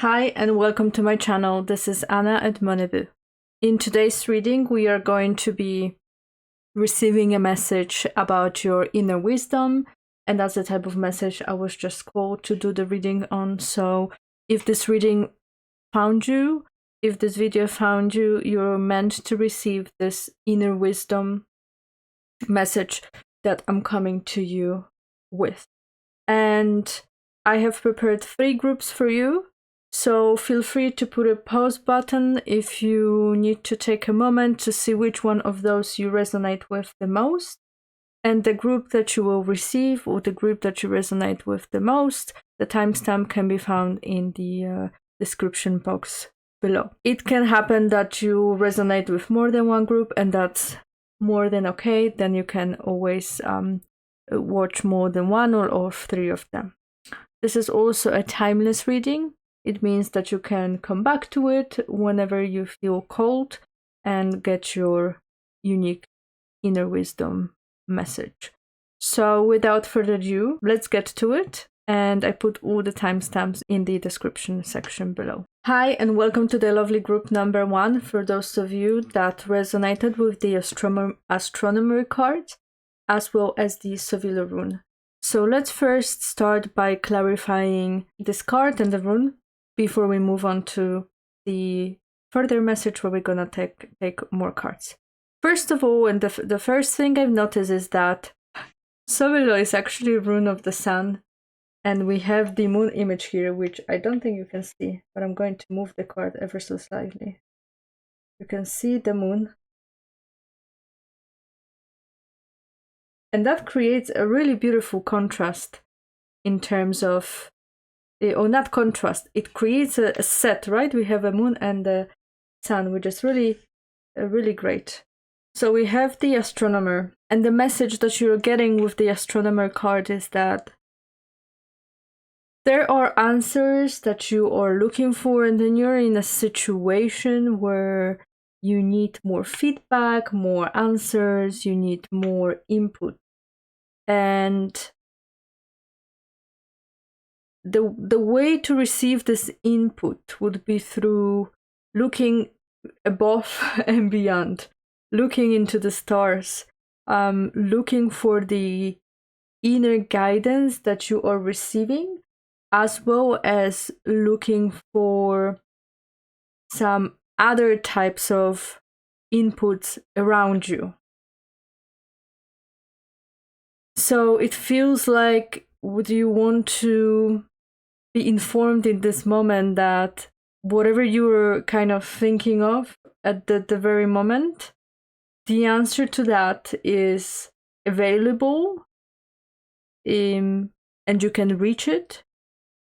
Hi and welcome to my channel. This is Anna at Monebu. In today's reading, we are going to be receiving a message about your inner wisdom, and that's the type of message I was just called to do the reading on. So if this reading found you, if this video found you, you're meant to receive this inner wisdom message that I'm coming to you with. And I have prepared 3 groups for you. So feel free to put a pause button if you need to take a moment to see which one of those you resonate with the most. And the group that you will receive, or the group that you resonate with the most, the timestamp can be found in the description box below. It can happen that you resonate with more than one group, and that's more than okay. Then you can always watch more than one or 3 of them. This is also a timeless reading. It means that you can come back to it whenever you feel called and get your unique inner wisdom message. So without further ado, let's get to it. And I put all the timestamps in the description section below. Hi, and welcome to the lovely group number 1 for those of you that resonated with the astronomer card, as well as the Sevilla rune. So let's first start by clarifying this card and the rune before we move on to the further message where we're gonna take more cards. First of all, and the first thing I've noticed is that Sevilla is actually a rune of the sun, and we have the moon image here, which I don't think you can see, but I'm going to move the card ever so slightly. You can see the moon. And that creates a really beautiful contrast in terms of, or not contrast, it creates a set, right? We have a moon and the sun, which is really great. So we have the astronomer, and the message that you're getting with the astronomer card is that there are answers that you are looking for, and then you're in a situation where you need more feedback, more answers, you need more input. And the way to receive this input would be through looking above and beyond, looking into the stars, looking for the inner guidance that you are receiving, as well as looking for some other types of inputs around you. So it feels like, would you want to be informed in this moment that whatever you were kind of thinking of at the very moment, the answer to that is available, and you can reach it,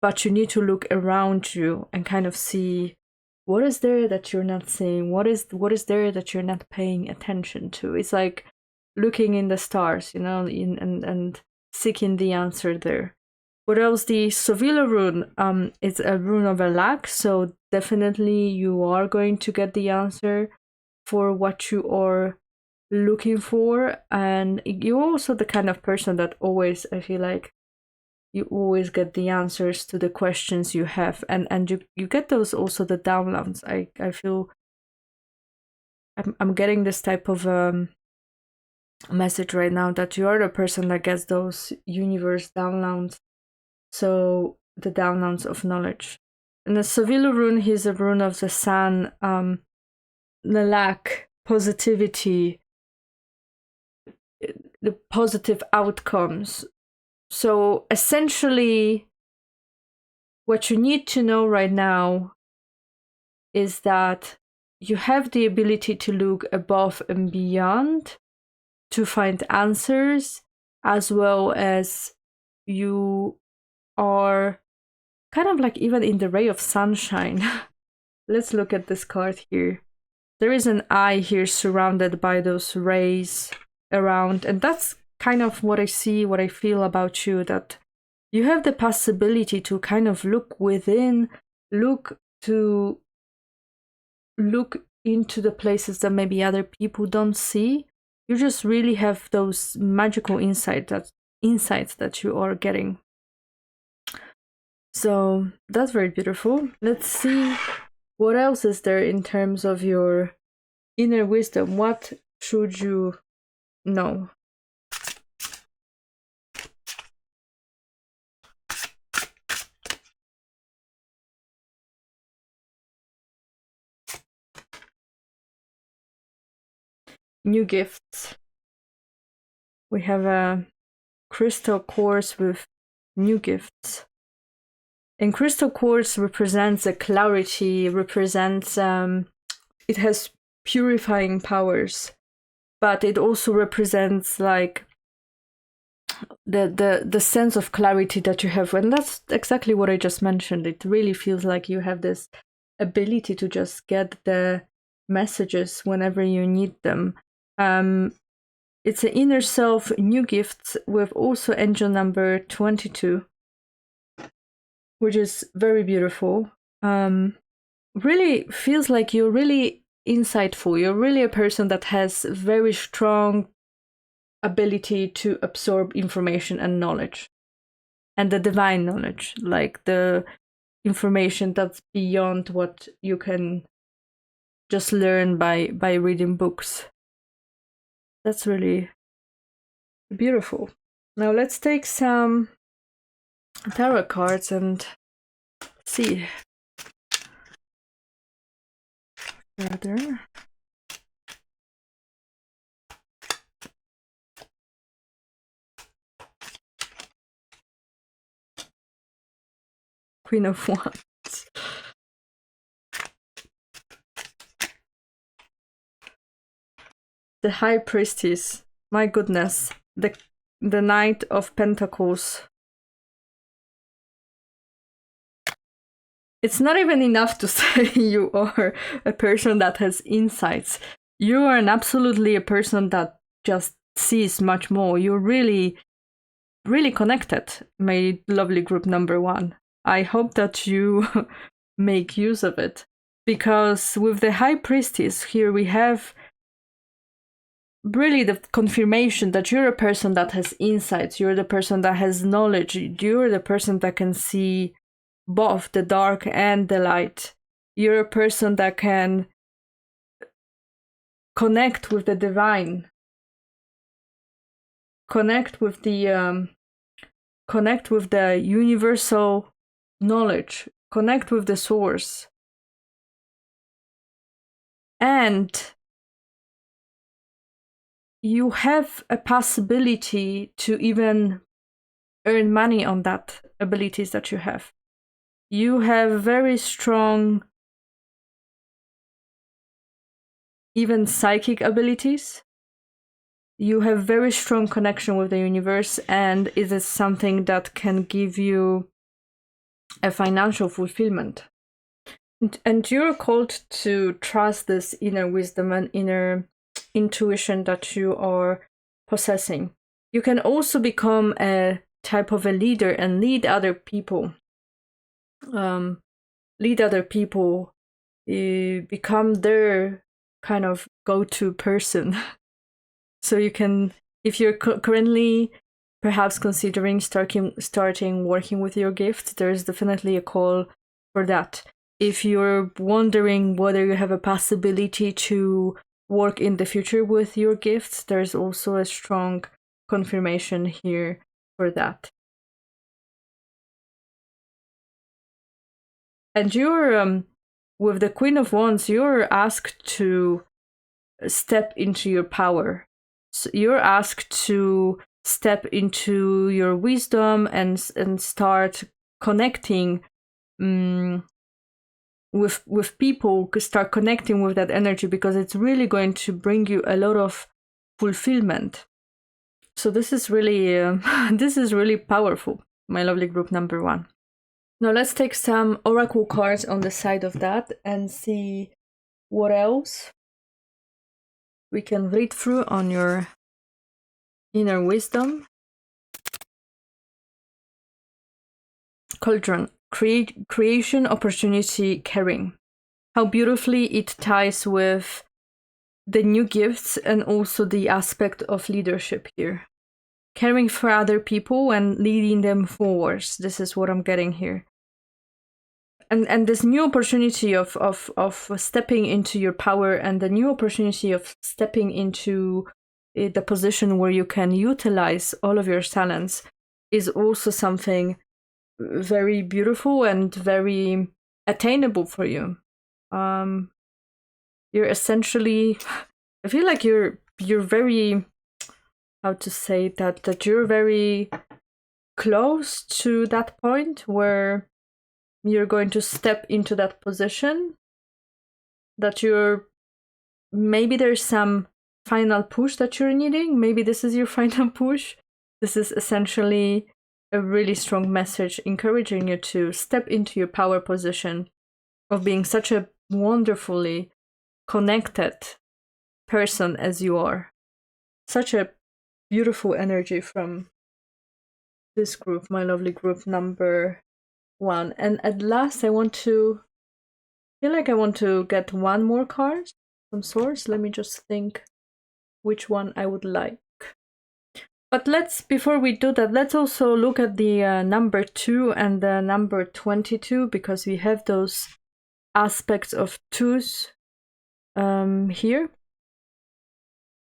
but you need to look around you and kind of see what is there that you're not seeing, what is there that you're not paying attention to. It's like looking in the stars, you know, and seeking the answer there. What else? The Sevilla rune, it's a rune of a lack, so definitely you are going to get the answer for what you are looking for. And you're also the kind of person that always, I feel like, you always get the answers to the questions you have, and you get those also, the downloads. I feel I'm getting this type of message right now that you are the person that gets those universe downloads. So the downloads of knowledge. And the Sevilla rune is a rune of the sun, the lack, positivity, the positive outcomes. So essentially, what you need to know right now is that you have the ability to look above and beyond to find answers, as well as you are kind of like even in the ray of sunshine. Let's look at this card here. There is an eye here surrounded by those rays around, and that's kind of what I see, what I feel about you, that you have the possibility to kind of look within, look into the places that maybe other people don't see. You just really have those magical insights that you are getting. So that's very beautiful. Let's see what else is there in terms of your inner wisdom. What should you know? New gifts. We have a crystal quartz with new gifts. And crystal quartz represents a clarity, represents it has purifying powers, but it also represents like the sense of clarity that you have. And that's exactly what I just mentioned. It really feels like you have this ability to just get the messages whenever you need them. It's an inner self new gifts with also angel number 22, which is very beautiful. Really feels like you're really insightful. You're really a person that has very strong ability to absorb information and knowledge, and the divine knowledge, like the information that's beyond what you can just learn by reading books. That's really beautiful. Now let's take some tarot cards and see further. Queen of Wands. The High Priestess. My goodness. The Knight of Pentacles. It's not even enough to say you are a person that has insights. You are absolutely a person that just sees much more. You're really, really connected, my lovely group number 1. I hope that you make use of it. Because with the High Priestess here, we have really the confirmation that you're a person that has insights. You're the person that has knowledge. You're the person that can see both the dark and the light. You're a person that can connect with the divine, connect with the universal knowledge, connect with the source, and you have a possibility to even earn money on that abilities that you have. You have very strong, even psychic abilities. You have very strong connection with the universe, and it is something that can give you a financial fulfillment. And you're called to trust this inner wisdom and inner intuition that you are possessing. You can also become a type of a leader and lead other people. Become their kind of go-to person. So you can, if you're currently perhaps considering starting working with your gifts, there's definitely a call for that. If you're wondering whether you have a possibility to work in the future with your gifts, there's also a strong confirmation here for that. And you're, with the Queen of Wands, you're asked to step into your power. So you're asked to step into your wisdom and start connecting with people, start connecting with that energy, because it's really going to bring you a lot of fulfillment. So this is really this is really powerful, my lovely group number 1. Now let's take some oracle cards on the side of that and see what else we can read through on your inner wisdom. Cauldron. Creation, opportunity, caring. How beautifully it ties with the new gifts and also the aspect of leadership here. Caring for other people and leading them forwards. This is what I'm getting here. and this new opportunity of stepping into your power, and the new opportunity of stepping into the position where you can utilize all of your talents is also something very beautiful and very attainable for you. You're essentially, I feel like you're very, how to say that you're very close to that point where you're going to step into that position, that you're, maybe there's some final push that you're needing. Maybe this is your final push. This is essentially a really strong message encouraging you to step into your power position of being such a wonderfully connected person as you are. Such a beautiful energy from this group, my lovely group number 1. And at last, I want to get one more card from source. Let me just think which one I would like. But before we do that, let's also look at the number 2 and the number 22, because we have those aspects of twos here.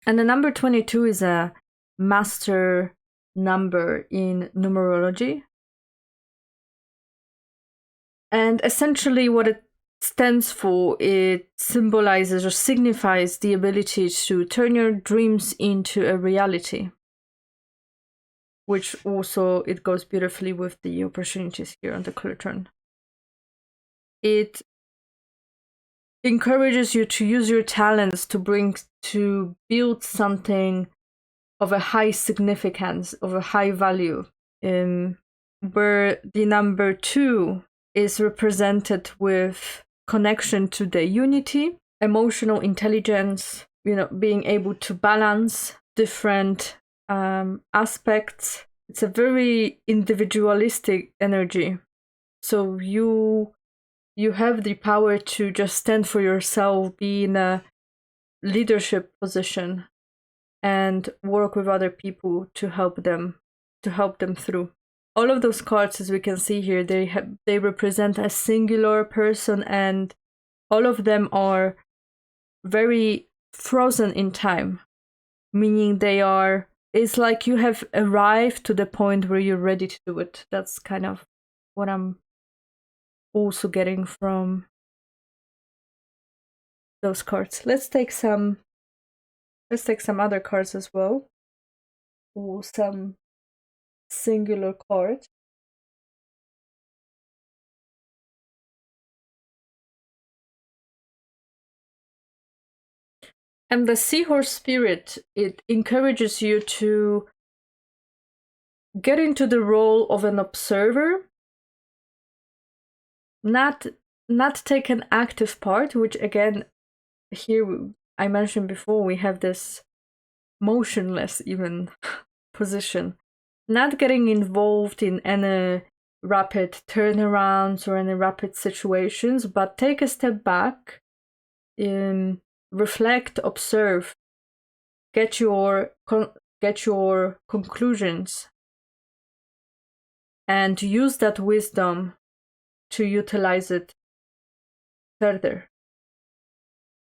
And the number 22 is a master number in numerology. And essentially what it stands for, it symbolizes or signifies the ability to turn your dreams into a reality. Which also, it goes beautifully with the opportunities here on the Cultron. It encourages you to use your talents to build something of a high significance, of a high value, where the number 2 is represented with connection to the unity, emotional intelligence, being able to balance different aspects. It's a very individualistic energy. So you have the power to just stand for yourself, be in a leadership position, and work with other people to help them through. All of those cards, as we can see here, they represent a singular person, and all of them are very frozen in time, meaning it's like you have arrived to the point where you're ready to do it. That's kind of what I'm also getting from those cards. Let's take some other cards as well, or some singular cards. And the Seahorse Spirit, it encourages you to get into the role of an observer, not take an active part, which again, here I mentioned before, we have this motionless even position. Not getting involved in any rapid turnarounds or any rapid situations, but take a step back, reflect, observe, get your conclusions, and use that wisdom to utilize it further.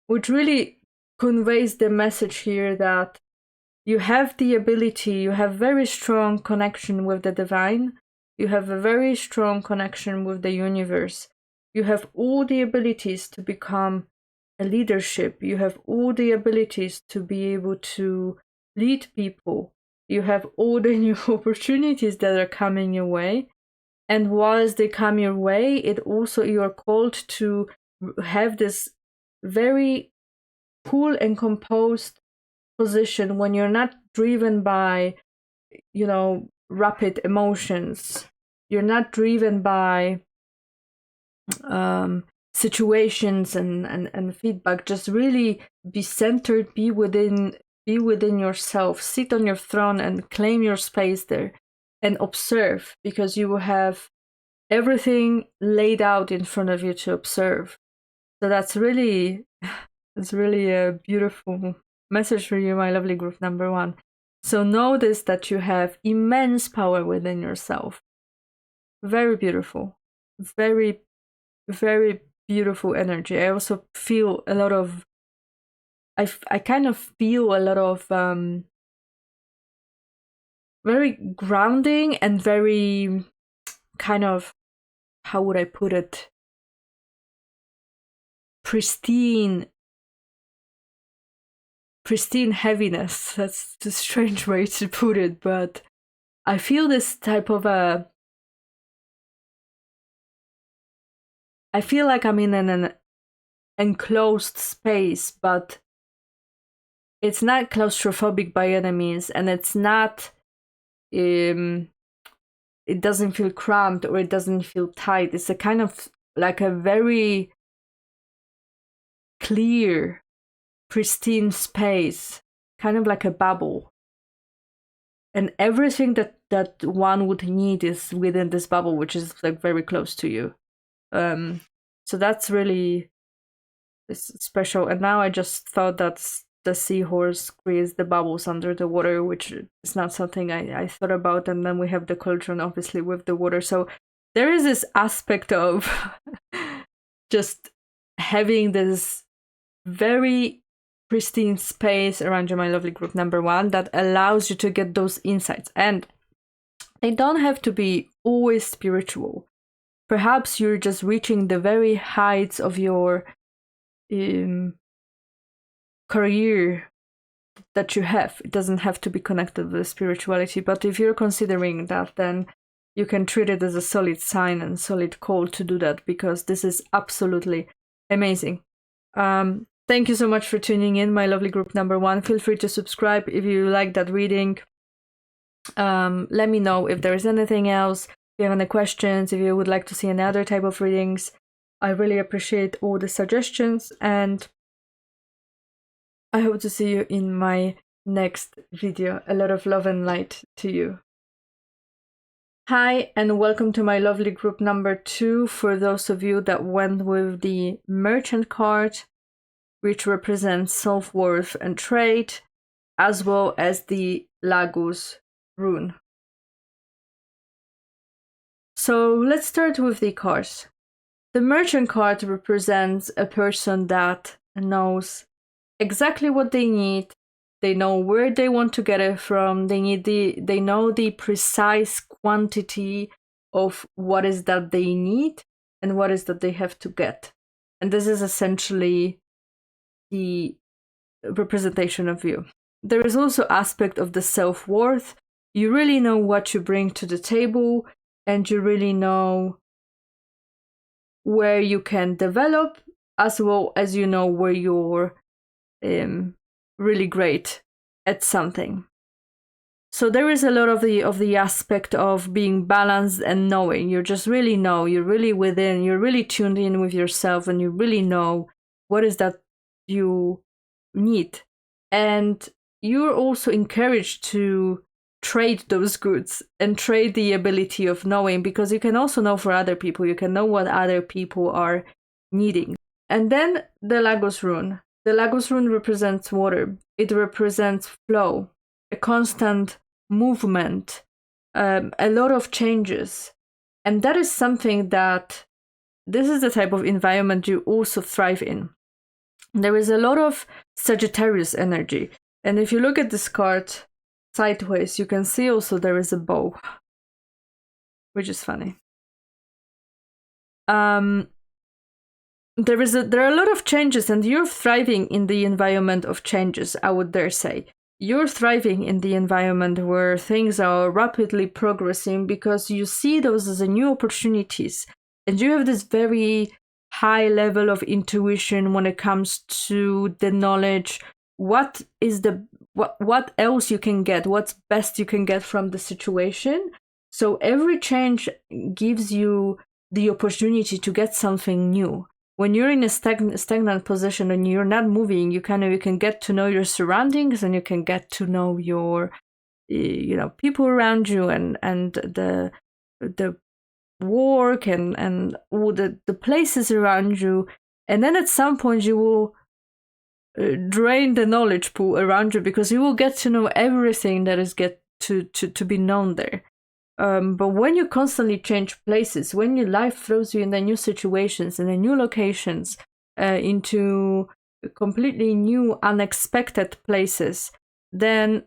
Which really conveys the message here that you have the ability, you have very strong connection with the divine, you have a very strong connection with the universe, you have all the abilities to become a leadership, you have all the abilities to be able to lead people, you have all the new opportunities that are coming your way, and whilst they come your way, you are called to have this very cool and composed position when you're not driven by, rapid emotions. You're not driven by situations and feedback. Just really be centered, be within yourself, sit on your throne and claim your space there and observe, because you will have everything laid out in front of you to observe. So it's really a beautiful message for you, my lovely group number 1. So notice that you have immense power within yourself. Very beautiful. Very very beautiful energy. I also feel a lot of, I kind of feel a lot of very grounding and very kind of, how would I put it, pristine heaviness. That's the strange way to put it, but I feel this type of I feel like I'm in an enclosed space, but it's not claustrophobic by any means, and it's not it doesn't feel cramped or it doesn't feel tight. It's a kind of like a very clear, pristine space, kind of like a bubble. And everything that one would need is within this bubble, which is like very close to you. So that's really special. And now I just thought that the seahorse creates the bubbles under the water, which is not something I thought about. And then we have the cauldron, obviously, with the water. So there is this aspect of just having this very pristine space around you, my lovely group number one, that allows you to get those insights. And they don't have to be always spiritual. Perhaps you're just reaching the very heights of your career that you have. It doesn't have to be connected with spirituality, but if you're considering that, then you can treat it as a solid sign and solid call to do that, because this is absolutely amazing. Thank you so much for tuning in, my lovely group number one. Feel free to subscribe if you like that reading. Let me know if there is anything else, if you have any questions, if you would like to see another type of readings. I really appreciate all the suggestions, and I hope to see you in my next video. A lot of love and light to you. Hi, and welcome to my lovely group number two. For those of you that went with the Merchant card, which represents self-worth and trade, as well as the Lagos rune. So let's start with the cards. The Merchant card represents a person that knows exactly what they need. They know where they want to get it from. They know the precise quantity of what is that they need and what is that they have to get. And this is essentially the representation of you. There is also aspect of the self-worth. You really know what you bring to the table, and you really know where you can develop, as well as you know where you're really great at something. So there is a lot of the aspect of being balanced and knowing. You just really know, you're really within, you're really tuned in with yourself, and you really know what is that you need. And you're also encouraged to trade those goods and trade the ability of knowing, because you can also know for other people. You can know what other people are needing. And then the Lagos rune. The Lagos rune represents water. It represents flow, a constant movement, a lot of changes. And that is something that, this is the type of environment you also thrive in. There is a lot of Sagittarius energy. And if you look at this card sideways, you can see also there is a bow, which is funny. There are a lot of changes, and you're thriving in the environment of changes, I would dare say. You're thriving in the environment where things are rapidly progressing, because you see those as new opportunities. And you have this very high level of intuition when it comes to the knowledge. What else you can get? What's best you can get from the situation? So every change gives you the opportunity to get something new. When you're in a stagnant position and you're not moving, you can get to know your surroundings, and you can get to know your people around you, and the work and all the places around you. And then at some point you will drain the knowledge pool around you, because you will get to know everything that is get to be known there. But when you constantly change places, when your life throws you in the new situations, in the new locations, into completely new, unexpected places, then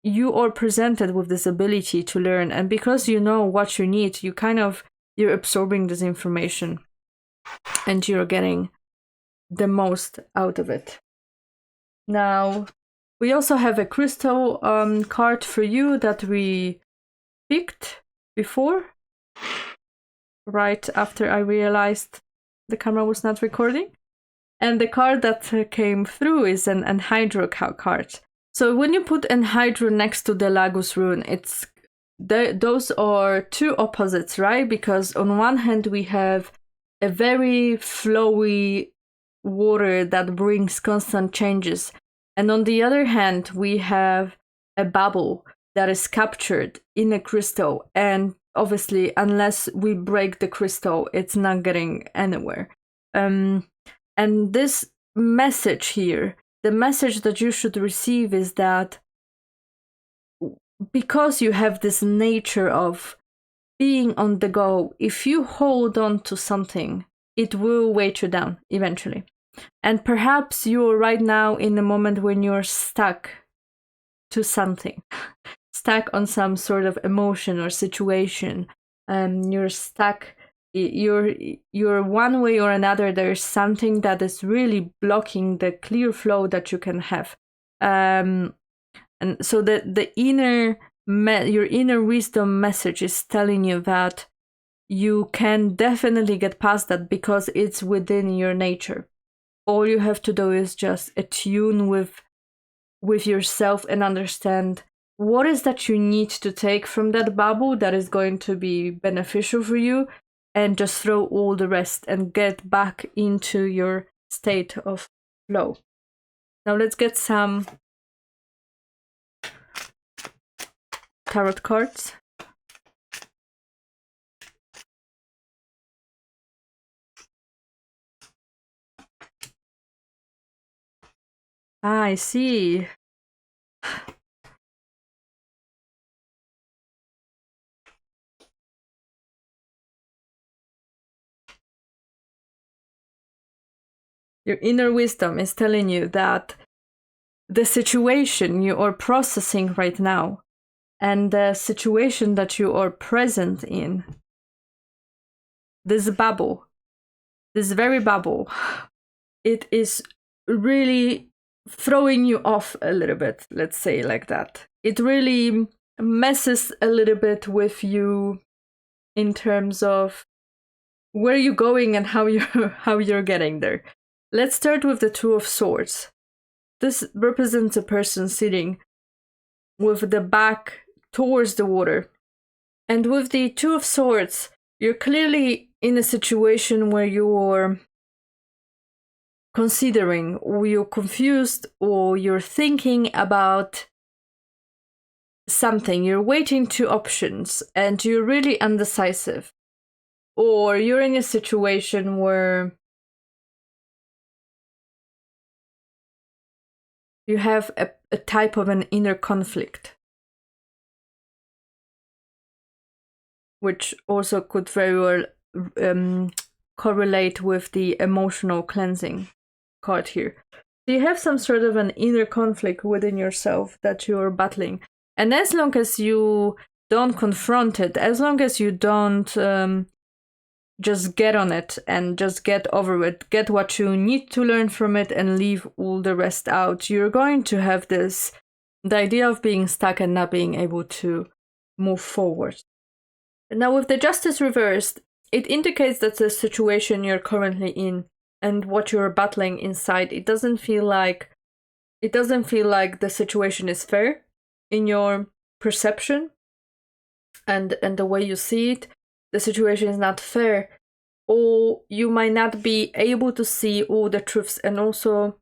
you are presented with this ability to learn. And because you know what you need, you're absorbing this information and you're getting the most out of it. Now, we also have a crystal card for you that we picked before, right after I realized the camera was not recording. And the card that came through is an Anhydro card. So when you put Anhydro next to the Lagus rune, those are two opposites, right? Because on one hand we have a very flowy water that brings constant changes, and on the other hand we have a bubble that is captured in a crystal, and obviously unless we break the crystal, it's not getting anywhere. And this message here, the message that you should receive is that because you have this nature of being on the go, if you hold on to something, it will weigh you down eventually. And perhaps you're right now in a moment when you're stuck to something, stuck on some sort of emotion or situation. You're stuck. You're one way or another. There's something that is really blocking the clear flow that you can have. And so your inner wisdom message is telling you that you can definitely get past that because it's within your nature. All you have to do is just attune with yourself and understand what is that you need to take from that bubble that is going to be beneficial for you, and just throw all the rest and get back into your state of flow. Now let's get some tarot cards. I see. Your inner wisdom is telling you that the situation you are processing right now and the situation that you are present in, this bubble, this very bubble, it is really throwing you off a little bit, let's say like that. It really messes a little bit with you in terms of where you're going and how you're getting there. Let's start with the Two of Swords. This represents a person sitting with the back towards the water. And with the Two of Swords, you're clearly in a situation where you're considering, or you're confused, or you're thinking about something. You're weighing two options and you're really undecisive. Or you're in a situation where you have a type of an inner conflict, which also could very well correlate with the emotional cleansing card here. So you have some sort of an inner conflict within yourself that you're battling. And as long as you don't confront it, as long as you don't just get on it and just get over it, get what you need to learn from it and leave all the rest out, you're going to have the idea of being stuck and not being able to move forward. Now with the Justice reversed, it indicates that the situation you're currently in and what you're battling inside, it doesn't feel like the situation is fair in your perception and the way you see it. The situation is not fair, or you might not be able to see all the truths. And also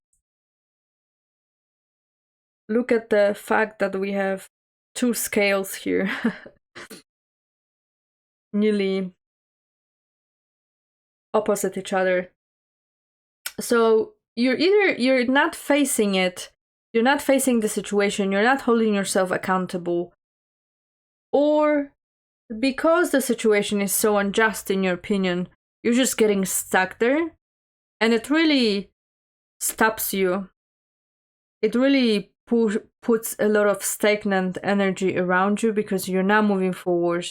look at the fact that we have two scales here. Nearly opposite each other. So you're not facing it, you're not facing the situation, you're not holding yourself accountable, or because the situation is so unjust, in your opinion, you're just getting stuck there, and it really stops you. It really puts a lot of stagnant energy around you because you're not moving forward,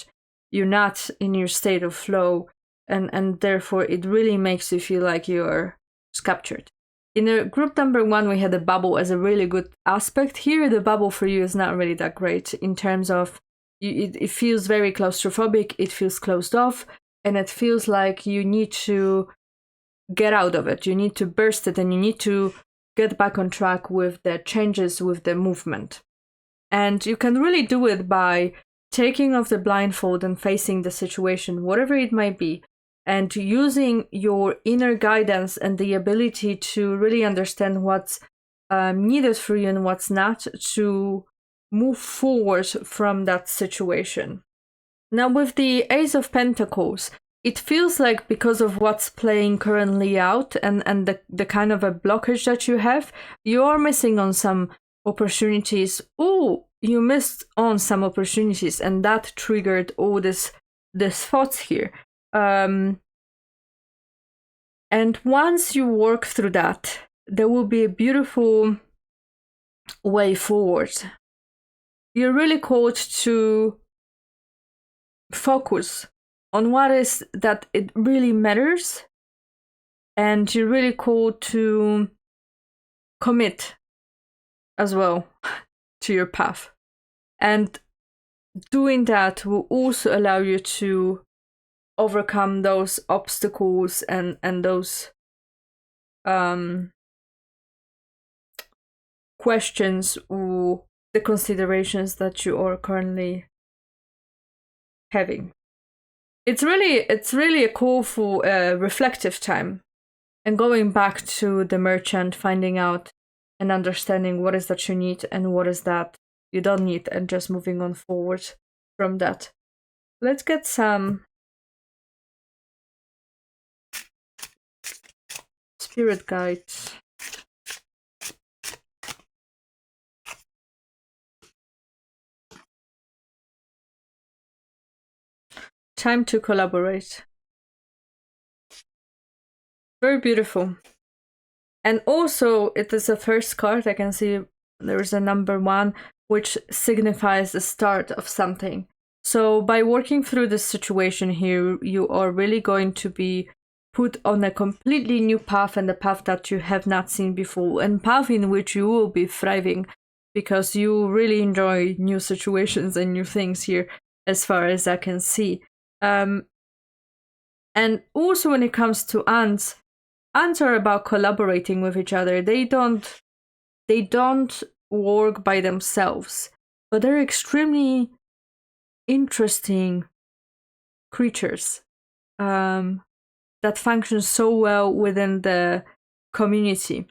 you're not in your state of flow, and therefore it really makes you feel like you're captured. In the group number 1, we had the bubble as a really good aspect. Here, the bubble for you is not really that great in terms of it feels very claustrophobic, it feels closed off, and it feels like you need to get out of it. You need to burst it, and you need to get back on track with the changes, with the movement. And you can really do it by taking off the blindfold and facing the situation, whatever it might be, and using your inner guidance and the ability to really understand what's needed for you and what's not, to move forward from that situation. Now, with the Ace of Pentacles, it feels like because of what's playing currently out and the kind of a blockage that you have, you are missing on some opportunities. Oh, you missed on some opportunities, and that triggered all this thoughts here. And once you work through that, there will be a beautiful way forward. You're really called to focus on what is that it really matters, and you're really called to commit as well to your path. And doing that will also allow you to overcome those obstacles and those questions or the considerations that you are currently having. It's really a call for a reflective time and going back to the merchant, finding out and understanding what is that you need and what is that you don't need, and just moving on forward from that. Let's get some spirit guides. Time to collaborate. Very beautiful. And also, it is the first card. I can see there is a number 1, which signifies the start of something. So by working through this situation here, you are really going to be put on a completely new path, and a path that you have not seen before, and path in which you will be thriving because you really enjoy new situations and new things here, as far as I can see. And also when it comes to ants are about collaborating with each other. They don't work by themselves, but they're extremely interesting creatures that function so well within the community.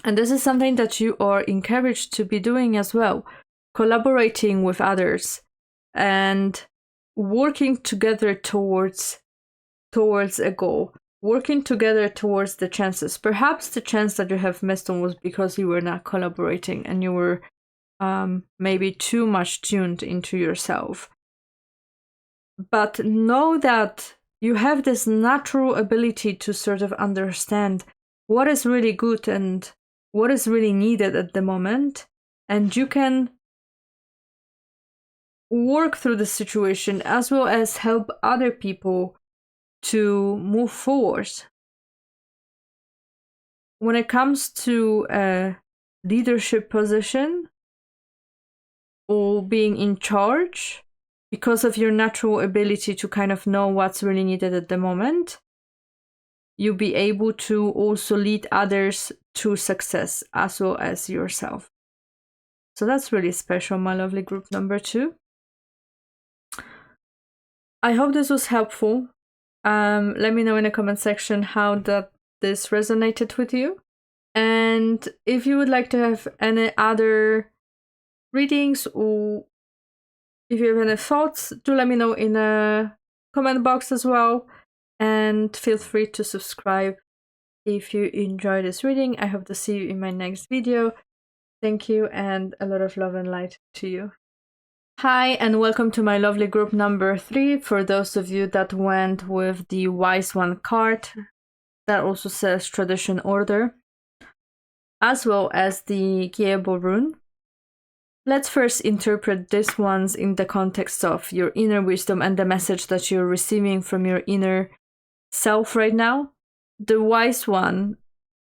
And this is something that you are encouraged to be doing as well, collaborating with others and working together towards a goal, working together towards the chances. Perhaps the chance that you have missed on was because you were not collaborating and you were maybe too much tuned into yourself. But know that you have this natural ability to sort of understand what is really good and what is really needed at the moment, and you can work through the situation as well as help other people to move forward. When it comes to a leadership position or being in charge, because of your natural ability to kind of know what's really needed at the moment, you'll be able to also lead others to success as well as yourself. So that's really special, my lovely group number 2. I hope this was helpful. Let me know in the comment section how this resonated with you. And if you would like to have any other readings, or if you have any thoughts, do let me know in the comment box as well. And feel free to subscribe if you enjoy this reading. I hope to see you in my next video. Thank you, and a lot of love and light to you. Hi, and welcome to my lovely group number 3. For those of you that went with the Wise One card, that also says Tradition Order, as well as the Gyebo rune. Let's first interpret these ones in the context of your inner wisdom and the message that you're receiving from your inner self right now. The Wise One,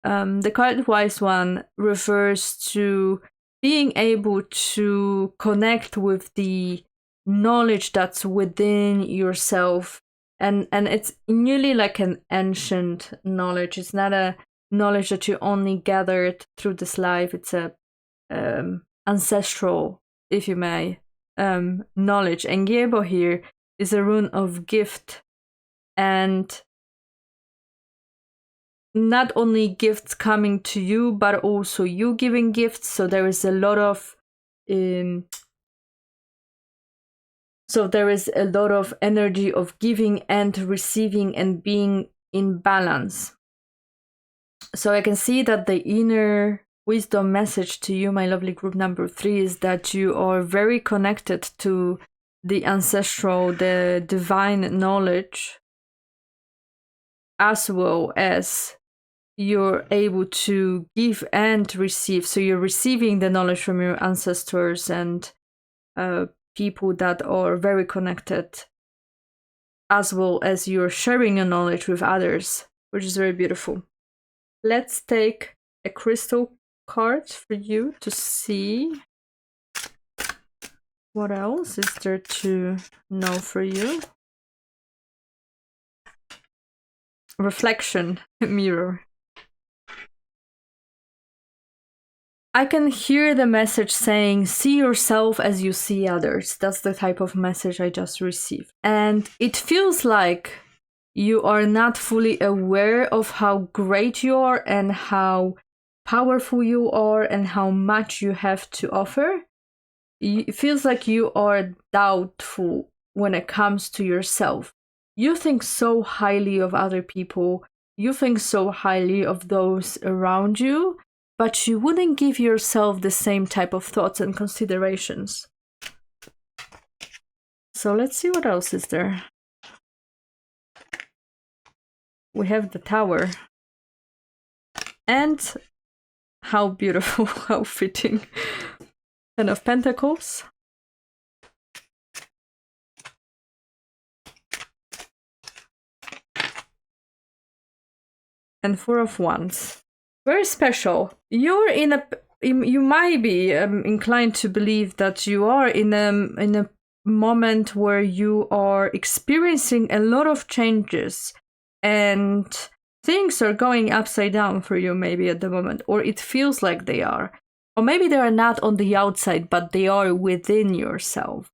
the card Wise One refers to being able to connect with the knowledge that's within yourself, and it's nearly like an ancient knowledge. It's not a knowledge that you only gathered through this life. It's a ancestral, if you may, knowledge. And Gyebo here is a rune of gift, and not only gifts coming to you, but also you giving gifts. So there is a lot of energy of giving and receiving and being in balance. So I can see that the inner wisdom message to you, my lovely group number 3, is that you are very connected to the ancestral, the divine knowledge, as well as you're able to give and receive. So you're receiving the knowledge from your ancestors and people that are very connected, as well as you're sharing your knowledge with others, which is very beautiful. Let's take a crystal card for you to see what else is there to know for you. Reflection mirror. I can hear the message saying, see yourself as you see others. That's the type of message I just received. And it feels like you are not fully aware of how great you are and how powerful you are and how much you have to offer. It feels like you are doubtful when it comes to yourself. You think so highly of other people. You think so highly of those around you, but you wouldn't give yourself the same type of thoughts and considerations. So let's see what else is there. We have the Tower. And how beautiful, how fitting. Ten of Pentacles. And Four of Wands. Very special. You might be inclined to believe that you are in a moment where you are experiencing a lot of changes and things are going upside down for you maybe at the moment, or it feels like they are. Or maybe they are not on the outside, but they are within yourself,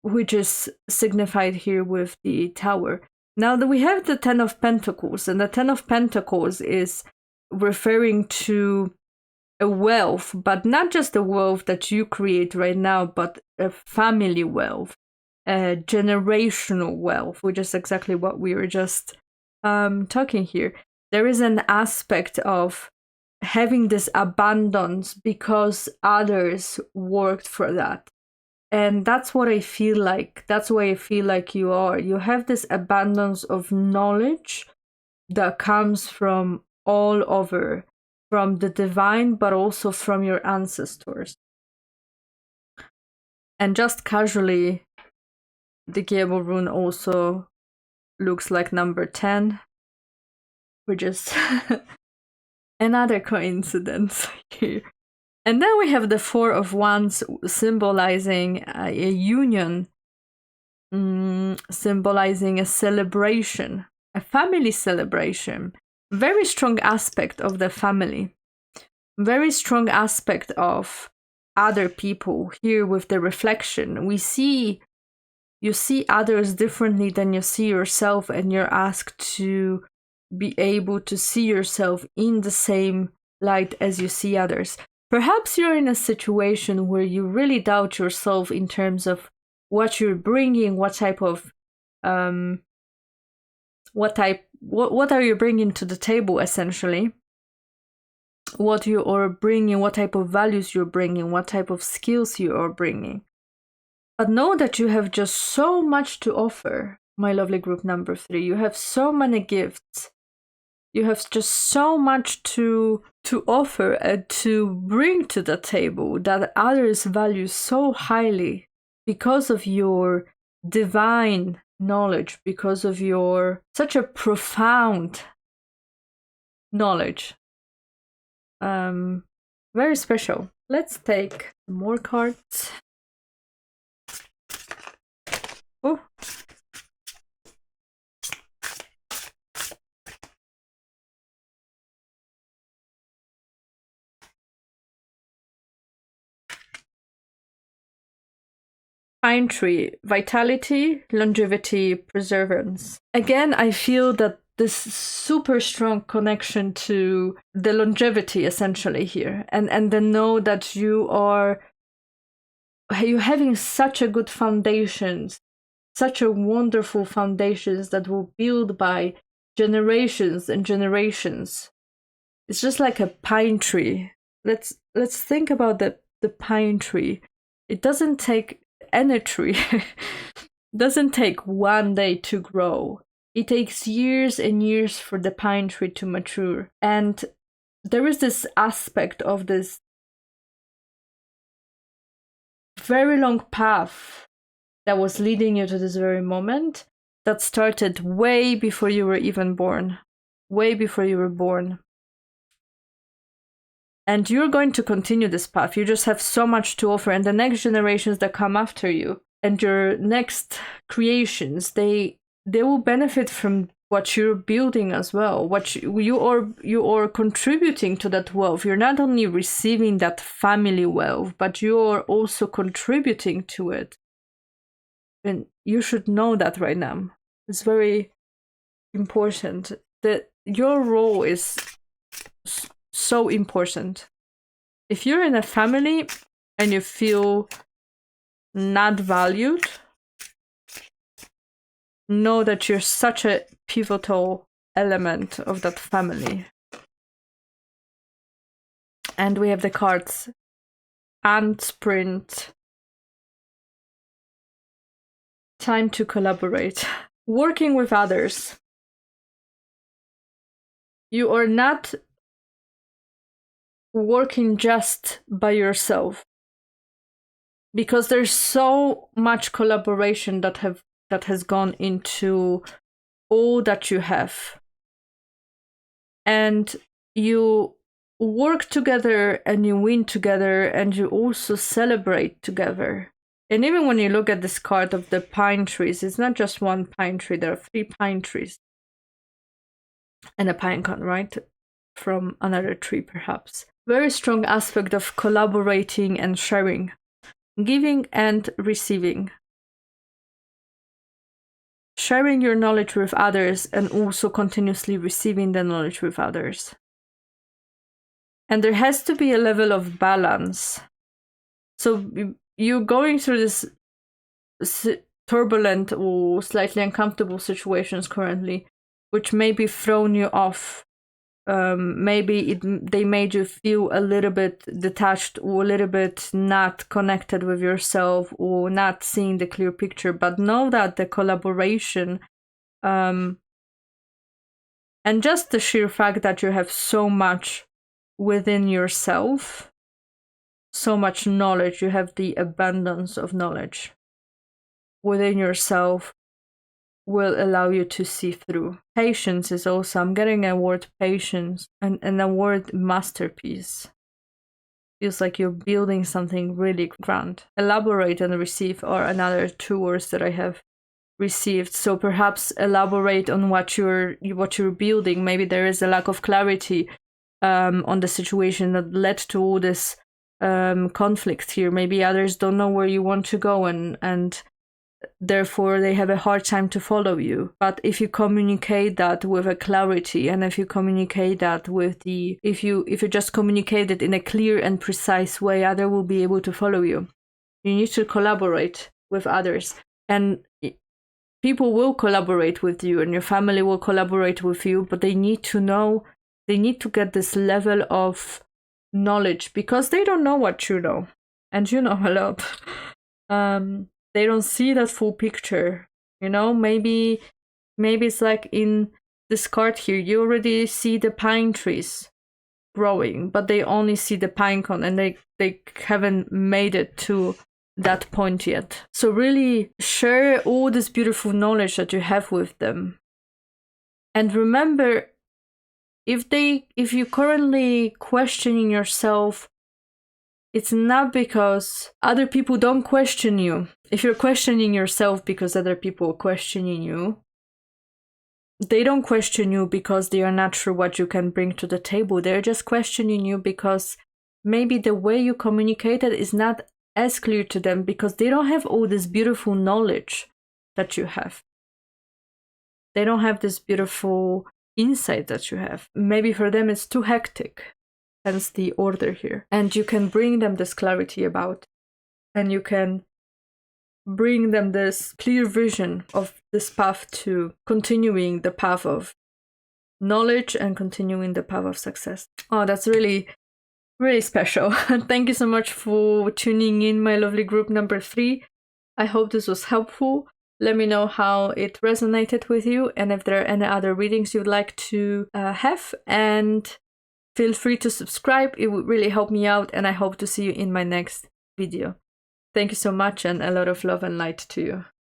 which is signified here with the Tower. Now that we have the Ten of Pentacles, and the Ten of Pentacles is referring to a wealth, but not just a wealth that you create right now, but a family wealth, a generational wealth, which is exactly what we were just talking here. There is an aspect of having this abundance because others worked for that. And that's what I feel like. That's why I feel like you are. You have this abundance of knowledge that comes from all over, from the divine, but also from your ancestors. And just casually, the Gyebo rune also looks like number 10, which is another coincidence here. And then we have the Four of Wands symbolizing a union, symbolizing a celebration, a family celebration. Very strong aspect of the family. Very strong aspect of other people here with the reflection. You see others differently than you see yourself, and you're asked to be able to see yourself in the same light as you see others. Perhaps you're in a situation where you really doubt yourself in terms of what you're bringing, what are you bringing to the table, essentially. what you are bringing, what type of values you're bringing, what type of skills you are bringing. But know that you have just so much to offer, my lovely group number 3. You have so many gifts. You have just so much to offer and to bring to the table that others value so highly because of your divine knowledge, because of your such a profound knowledge. Very special. Let's take more cards. Oh. Pine tree, vitality, longevity, perseverance. Again, I feel that this super strong connection to the longevity essentially here, and then know that you're having such a good foundations, such a wonderful foundations that will build by generations and generations. It's just like a pine tree. Let's think about the pine tree. It doesn't take any tree doesn't take one day to grow. It takes years and years for the pine tree to mature. And there is this aspect of this very long path that was leading you to this very moment that started way before you were even born. Way before you were born. And you're going to continue this path. You just have so much to offer. And the next generations that come after you and your next creations, they will benefit from what you're building as well. What you are contributing to that wealth. You're not only receiving that family wealth, but you are also contributing to it. And you should know that right now. It's very important that your role is so important. If you're in a family and you feel not valued, know that you're such a pivotal element of that family. And we have the cards and sprint. Time to collaborate. Working with others. You are not working just by yourself, because there's so much collaboration that has gone into all that you have, and you work together and you win together and you also celebrate together. And even when you look at this card of the pine trees, it's not just one pine tree, there are 3 pine trees and a pine cone, right, from another tree perhaps. Very strong aspect of collaborating and sharing, giving and receiving. Sharing your knowledge with others and also continuously receiving the knowledge with others. And there has to be a level of balance. So you're going through this turbulent or slightly uncomfortable situations currently, which may be thrown you off. Maybe they made you feel a little bit detached or a little bit not connected with yourself or not seeing the clear picture. But know that the collaboration and just the sheer fact that you have so much within yourself, so much knowledge, you have the abundance of knowledge within yourself, will allow you to see through. Patience is also, I'm getting a word patience and a word masterpiece. Feels like you're building something really grand. Elaborate and receive are another 2 words that I have received. So perhaps elaborate on what you're building. Maybe there is a lack of clarity on the situation that led to all this conflict here. Maybe others don't know where you want to go and therefore they have a hard time to follow you. But if you communicate that with a clarity, and if you communicate that with if you just communicate it in a clear and precise way, others will be able to follow you. You need to collaborate with others, and people will collaborate with you and your family will collaborate with you, but they need to know They need to get this level of knowledge because they don't know what you know. And you know a lot. They don't see that full picture. You know, maybe it's like in this card here, you already see the pine trees growing, but they only see the pine cone and they haven't made it to that point yet. So really share all this beautiful knowledge that you have with them. And remember, if you're currently questioning yourself, it's not because other people don't question you. If you're questioning yourself because other people are questioning you, they don't question you because they are not sure what you can bring to the table. They're just questioning you because maybe the way you communicated is not as clear to them because they don't have all this beautiful knowledge that you have. They don't have this beautiful insight that you have. Maybe for them it's too hectic, hence the order here. And you can bring them this clarity about, and you can bring them this clear vision of this path to continuing the path of knowledge and continuing the path of success. Oh, that's really, really special. Thank you so much for tuning in, my lovely group number 3. I hope this was helpful. Let me know how it resonated with you and if there are any other readings you'd like to have. And feel free to subscribe. It would really help me out, and I hope to see you in my next video. Thank you so much, and a lot of love and light to you.